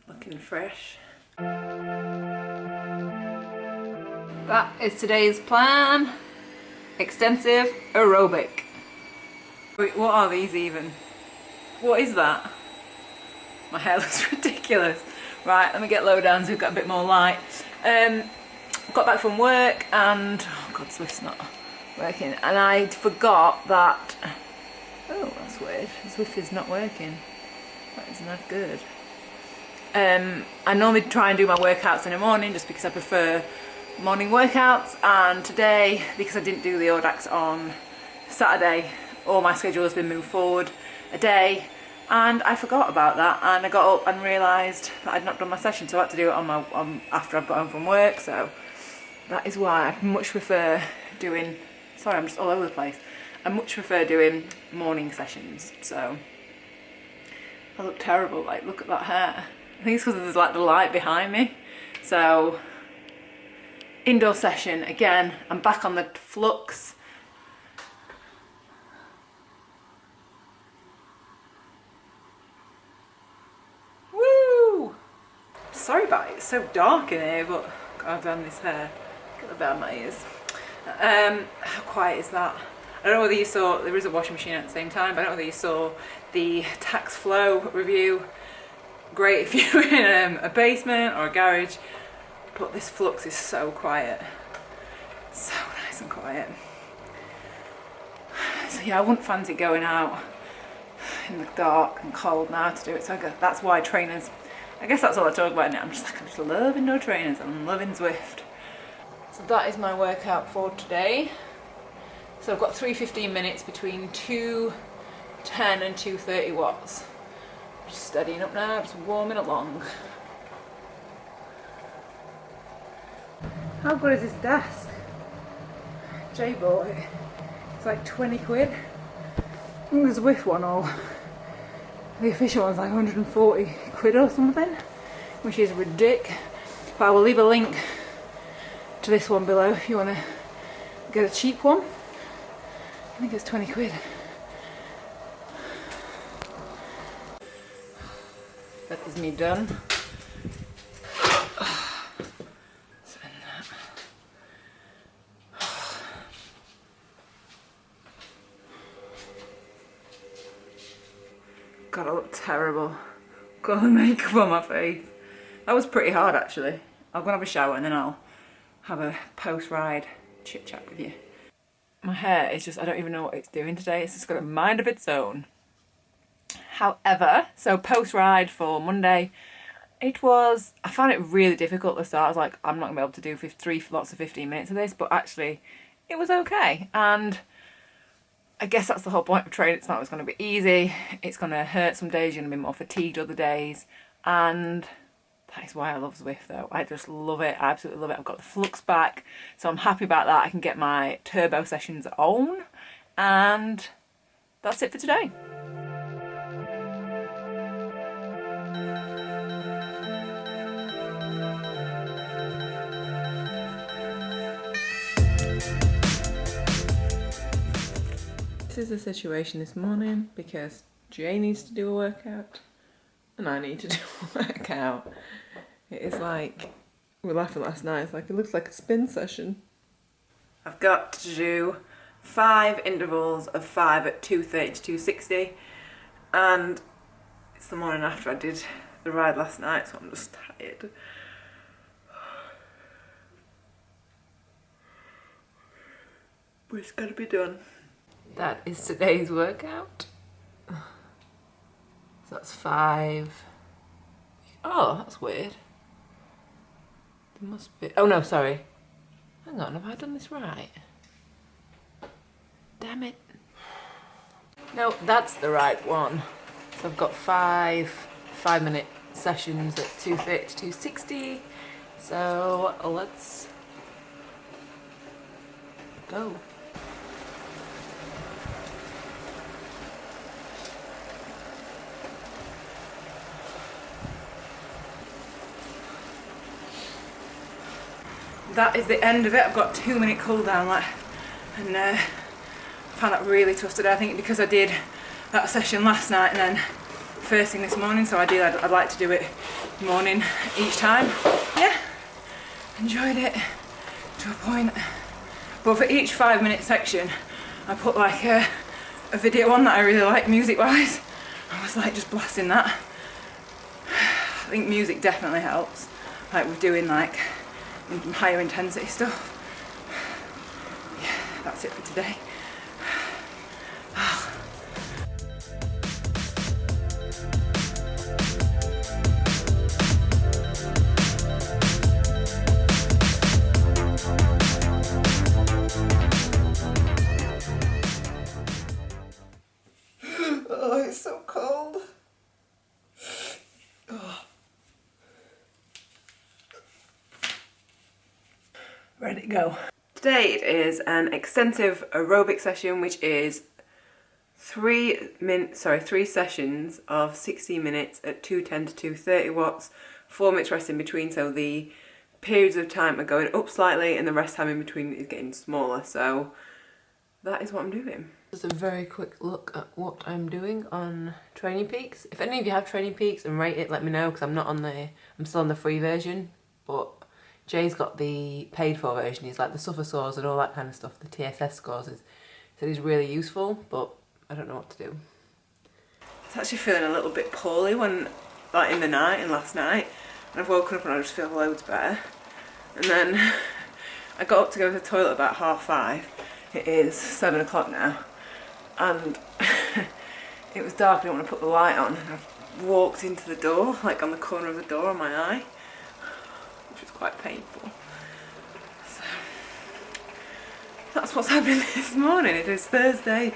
Looking fresh. That is today's plan. Extensive aerobic. Wait, what are these even? What is that? My hair looks ridiculous. Right, let me get low down so we've got a bit more light. Got back from work and, oh god, Swift's not working. And I forgot that, oh that's weird, Swift is not working. That is not good. I normally try and do my workouts in the morning just because I prefer morning workouts, and today, because I didn't do the Audax on Saturday, all my schedule has been moved forward a day, and I forgot about that, and I got up and realised that I'd not done my session, so I had to do it after I've got home from work. So that is why I much prefer doing, sorry I'm just all over the place, I much prefer doing morning sessions. So I look terrible, like look at that hair. I think it's because there's like the light behind me. So indoor session again. I'm back on the Flux. Woo! Sorry about it, it's so dark in here, but God damn this hair. Look at the bit of my ears. How quiet is that? I don't know whether you saw, there is a washing machine at the same time, but I don't know whether you saw the Tax Flow review. Great if you're in a basement or a garage, but this Flux is so quiet. So nice and quiet. So yeah, I wouldn't fancy going out in the dark and cold now to do it, so that's why trainers, I guess that's all I talk about now. I'm just loving no trainers, I'm loving Zwift. So that is my workout for today. So I've got 3 15 minutes between 210 and 230 watts. Just steadying up now, just warming along. How good is this desk? Jay bought it. It's like 20 quid. I think there's a Zwift one, or the official one's like 140 quid or something, which is ridiculous. But I will leave a link to this one below if you want to get a cheap one. I think it's 20 quid. That is me done. God, I look terrible. Got the makeup on my face. That was pretty hard actually. I'm gonna have a shower and then I'll have a post-ride chit chat with you. My hair is just, I don't even know what it's doing today. It's just got a mind of its own. However, so post-ride for Monday, I found it really difficult at the start. I was like, I'm not gonna be able to do 3 lots of 15 minutes of this, but actually it was okay. And I guess that's the whole point of training. It's not always going to be easy. It's going to hurt some days. You're going to be more fatigued other days. And that is why I love Zwift though. I just love it. I absolutely love it. I've got the Flux back. So I'm happy about that. I can get my turbo sessions on. And that's it for today. This is the situation this morning because Jay needs to do a workout and I need to do a workout. It is like, we were laughing last night, it's like, it looks like a spin session. I've got to do 5 intervals of 5 at 230 to 260, and it's the morning after I did the ride last night, so I'm just tired. But it's got to be done. That is today's workout. So that's 5. Oh, that's weird. There must be, oh no, sorry. Hang on, have I done this right? Damn it. No, that's the right one. So I've got 5-minute sessions at 230 to 260. So let's go. That is the end of it. I've got 2-minute cool down left, and I found that really tough today. I think because I did that session last night and then first thing this morning, so ideally I'd like to do it morning each time. Yeah, enjoyed it to a point. But for each 5-minute section, I put like a video on that I really like music wise. I was like just blasting that. I think music definitely helps, like with doing like higher intensity stuff. Yeah, that's it for today. Oh, it's so cold. Oh. Ready to go. Today it is an extensive aerobic session, which is three sessions of 60 minutes at 210 to 230 watts, 4 minutes rest in between, so the periods of time are going up slightly and the rest time in between is getting smaller, so that is what I'm doing. Just a very quick look at what I'm doing on Training Peaks. If any of you have Training Peaks and rate it, let me know, because I'm still on the free version, but Jay's got the paid for version. He's like the suffer scores and all that kind of stuff, the TSS scores. So he's really useful, but I don't know what to do. I was actually feeling a little bit poorly like in the night and last night, and I've woken up and I just feel loads better. And then I got up to go to the toilet about 5:30. It is 7 o'clock now, and it was dark. I didn't want to put the light on, and I've walked into the door, like on the corner of the door on my eye, which was quite painful. So that's what's happening this morning. It is Thursday,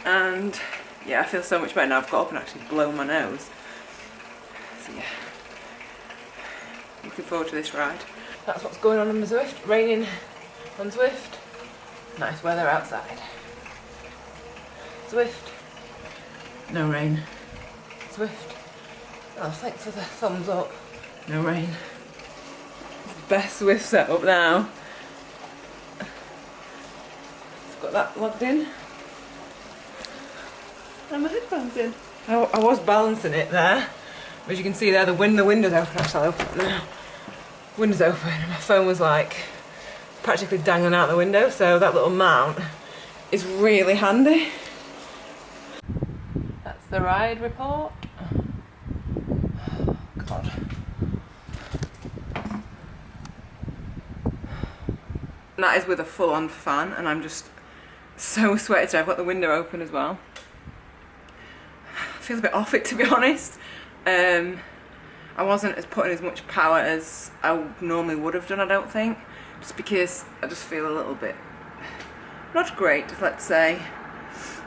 and yeah, I feel so much better now. I've got up and actually blown my nose. So yeah, looking forward to this ride. That's what's going on the Zwift. Raining on Zwift. Nice weather outside. Zwift. No rain. Zwift. Oh, thanks for the thumbs up. No rain. Best Zwift setup now. I've got that logged in. And my headphones in. I was balancing it there. As you can see there, the window's open. Actually, I'll open it now. Window's open. My phone was like practically dangling out the window, so that little mount is really handy. That's the ride report. Oh, God. And that is with a full-on fan, and I'm just so sweaty today. I've got the window open as well. I feel a bit off it, to be honest. I wasn't putting as much power as I normally would have done, I don't think. Just because I just feel a little bit not great, let's say.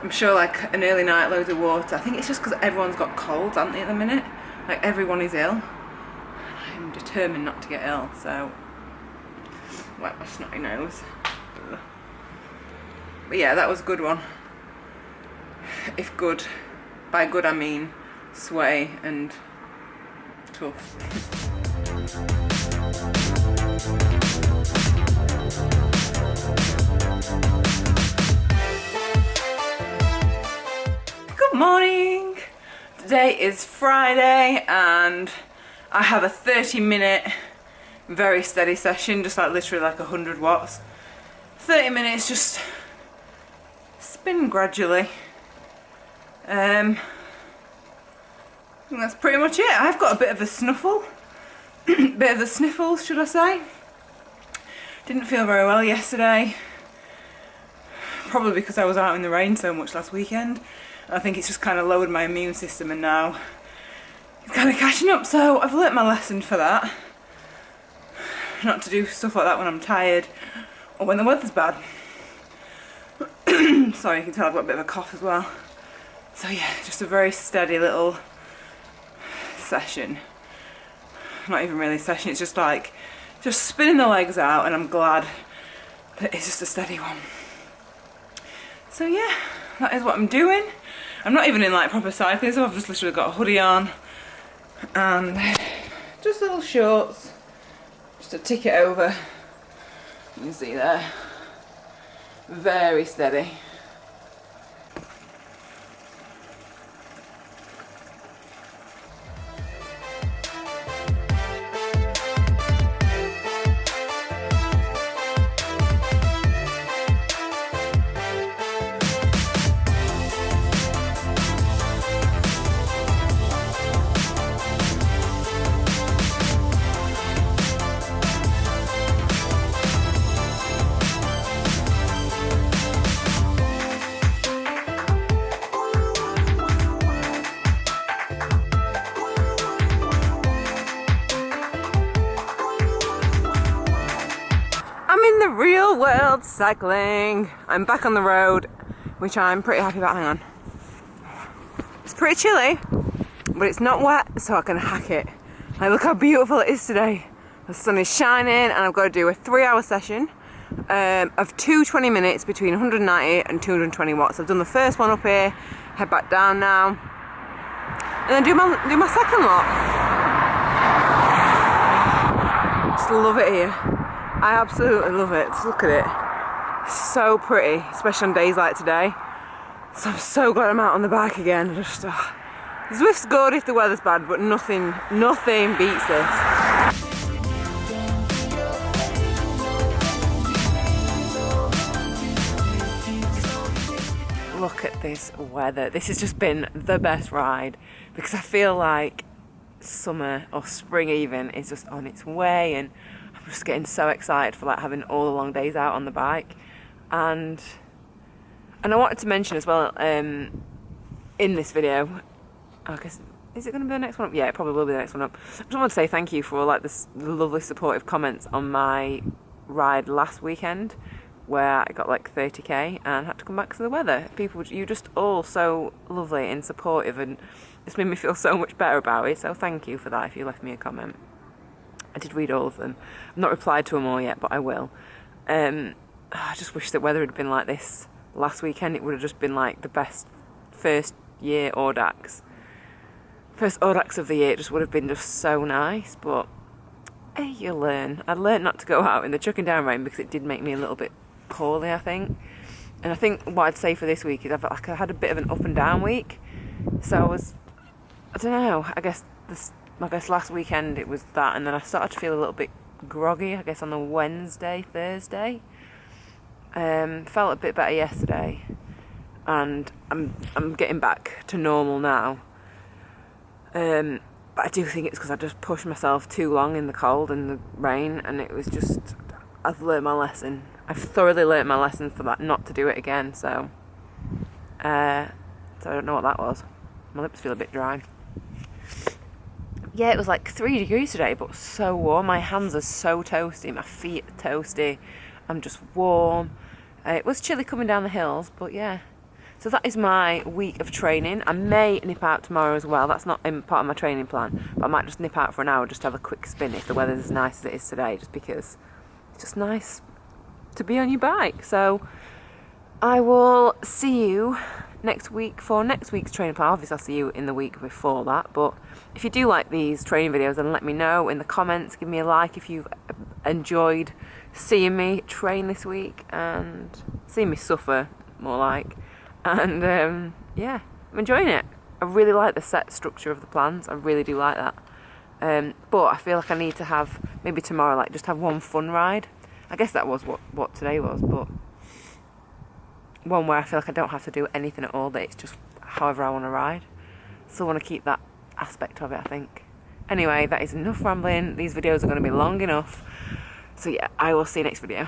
I'm sure like an early night, loads of water. I think it's just because everyone's got colds, haven't they, at the minute? Like everyone is ill. I'm determined not to get ill, so wipe my snotty nose. But yeah, that was a good one. If good, by good I mean sweaty and tough. Good morning! Today is Friday and I have a 30-minute very steady session, just like literally like 100 watts. 30 minutes, just spin gradually. I think that's pretty much it. I've got a bit of a snuffle. Bit of the sniffles, should I say. Didn't feel very well yesterday. Probably because I was out in the rain so much last weekend. I think it's just kind of lowered my immune system, and now it's kind of catching up, so I've learnt my lesson for that. Not to do stuff like that when I'm tired or when the weather's bad. Sorry, you can tell I've got a bit of a cough as well. So yeah, just a very steady little session. Not even really a session, it's just like just spinning the legs out, and I'm glad that it's just a steady one. So yeah, that is what I'm doing. I'm not even in like proper cycling, so I've just literally got a hoodie on and just little shorts, just to tick it over. You can see there, very steady. world cycling. I'm back on the road, which I'm pretty happy about. Hang on. It's pretty chilly, but it's not wet, so I can hack it. Like, look how beautiful it is today. The sun is shining, and I've got to do a 3-hour session of 20 minutes between 190 and 220 watts. I've done the first one up here, head back down now, and then do my second lot. Just love it here. I absolutely love it. Just look at it. So pretty, especially on days like today. So I'm so glad I'm out on the bike again. Just, Zwift's good if the weather's bad, but nothing beats this. Look at this weather. This has just been the best ride because I feel like summer or spring even is just on its way, and I'm just getting so excited for like having all the long days out on the bike. And I wanted to mention as well in this video, I guess, is it going to be the next one up? Yeah, it probably will be the next one up. I just want to say thank you for like the lovely supportive comments on my ride last weekend, where I got like 30k and had to come back to the weather. People, you're just all so lovely and supportive, and it's made me feel so much better about it. So thank you for that if you left me a comment. I did read all of them. I've not replied to them all yet, but I will. I just wish the weather had been like this last weekend. It would have just been like the best first Audax of the year. It just would have been just so nice, but hey, you learn. I learned not to go out in the chucking down rain because it did make me a little bit poorly, I think. And I think what I'd say for this week is I had a bit of an up and down week. So I don't know, I guess last weekend it was that, and then I started to feel a little bit groggy, I guess on the Wednesday, Thursday. Felt a bit better yesterday, and I'm getting back to normal now. But I do think it's because I just pushed myself too long in the cold and the rain, and it was just, I've learnt my lesson. I've thoroughly learnt my lesson for that, not to do it again. So I don't know what that was. My lips feel a bit dry. Yeah, it was like 3 degrees today, but so warm. My hands are so toasty, my feet are toasty. I'm just warm. It was chilly coming down the hills, but yeah. So that is my week of training. I may nip out tomorrow as well. That's not in part of my training plan, but I might just nip out for an hour just to have a quick spin if the weather's as nice as it is today, just because it's just nice to be on your bike. So I will see you next week for next week's training plan. Obviously I'll see you in the week before that, but if you do like these training videos, then let me know in the comments. Give me a like if you've enjoyed seeing me train this week and seeing me suffer, more like. And yeah, I'm enjoying it. I really like the set structure of the plans. I really do like that. But I feel like I need to have, maybe tomorrow, like just have one fun ride. I guess that was what today was, but one where I feel like I don't have to do anything at all, that it's just however I want to ride. Still want to keep that aspect of it, I think. Anyway, that is enough rambling. These videos are going to be long enough. So yeah, I will see you next video.